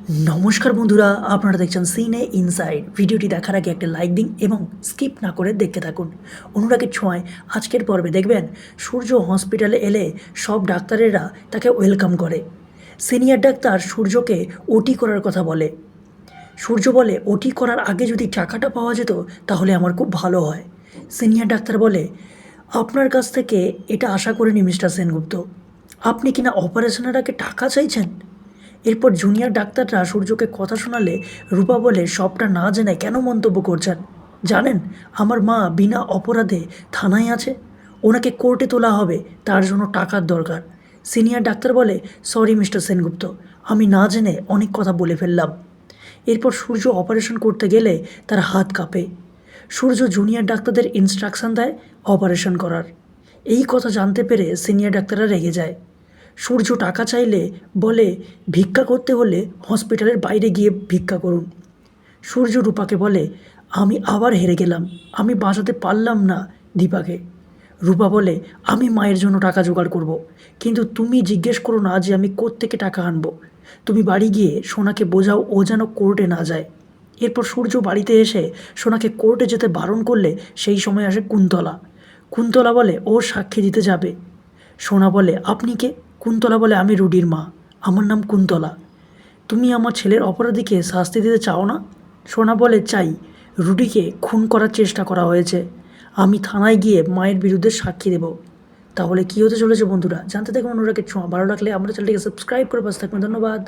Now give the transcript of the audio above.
নমস্কার বন্ধুরা, আপনারা দেখছেন সিনে ইনসাইড। ভিডিওটি দেখার আগে একটা লাইক দিন এবং স্কিপ না করে দেখতে থাকুন। অনুরাগের ছোঁয়ায় আজকের পর্বে দেখবেন সূর্য হসপিটালে এলে সব ডাক্তারেরা তাকে ওয়েলকাম করে। সিনিয়র ডাক্তার সূর্যকে ওটি করার কথা বলে। সূর্য বলে, ওটি করার আগে যদি টাকাটা পাওয়া যেত তাহলে আমার খুব ভালো হয়। সিনিয়র ডাক্তার বলে, আপনার কাছ থেকে এটা আশা করিনি মিস্টার সেনগুপ্ত। আপনি কিনা অপারেশনের আগে টাকা চাইছেন। এরপর জুনিয়র ডাক্তাররা সূর্যকে কথা শোনালে রূপা বলে, সবটা না জেনে কেন মন্তব্য করছেন? জানেন, আমার মা বিনা অপরাধে থানায় আছে। ওনাকে কোর্টে তোলা হবে, তার জন্য টাকার দরকার। সিনিয়র ডাক্তার বলে, সরি মিস্টার সেনগুপ্ত, আমি না জেনে অনেক কথা বলে ফেললাম। এরপর সূর্য অপারেশন করতে গেলে তার হাত কাঁপে। সূর্য জুনিয়র ডাক্তারদের ইনস্ট্রাকশন দেয় অপারেশন করার। এই কথা জানতে পেরে সিনিয়র ডাক্তাররা রেগে যায়। সূর্য টাকা চাইলে বলে, ভিক্ষা করতে হলে হসপিটালের বাইরে গিয়ে ভিক্ষা করুন। সূর্য রূপাকে বলে, আমি আবার হেরে গেলাম, আমি বাঁচাতে পারলাম না দীপাকে। রূপা বলে, আমি মায়ের জন্য টাকা জোগাড় করব, কিন্তু তুমি জিজ্ঞেস করো না যে আমি কোত্থেকে টাকা আনবো। তুমি বাড়ি গিয়ে সোনাকে বোঝাও ও যেন কোর্টে না যায়। এরপর সূর্য বাড়িতে এসে সোনাকে কোর্টে যেতে বারণ করলে সেই সময় আসে কুন্তলা। কুন্তলা বলে, ও সাক্ষী দিতে যাবে। সোনা বলে, আপনি কে? কুন্তলা বলে, আমি রুডির মা, আমার নাম কুন্তলা। তুমি আমার ছেলের অপরাধীকে শাস্তি দিতে চাও না? সোনা বলে, চাই। রুডিকে খুন করার চেষ্টা করা হয়েছে, আমি থানায় গিয়ে মায়ের বিরুদ্ধে সাক্ষী দেব। তাহলে কী হতে চলেছে বন্ধুরা, জানতে থাকুন অনুরাগের ছোঁয়া। ভালো লাগলে আমাদের চ্যানেলটিকে সাবস্ক্রাইব করে পাশে থাকবেন। ধন্যবাদ।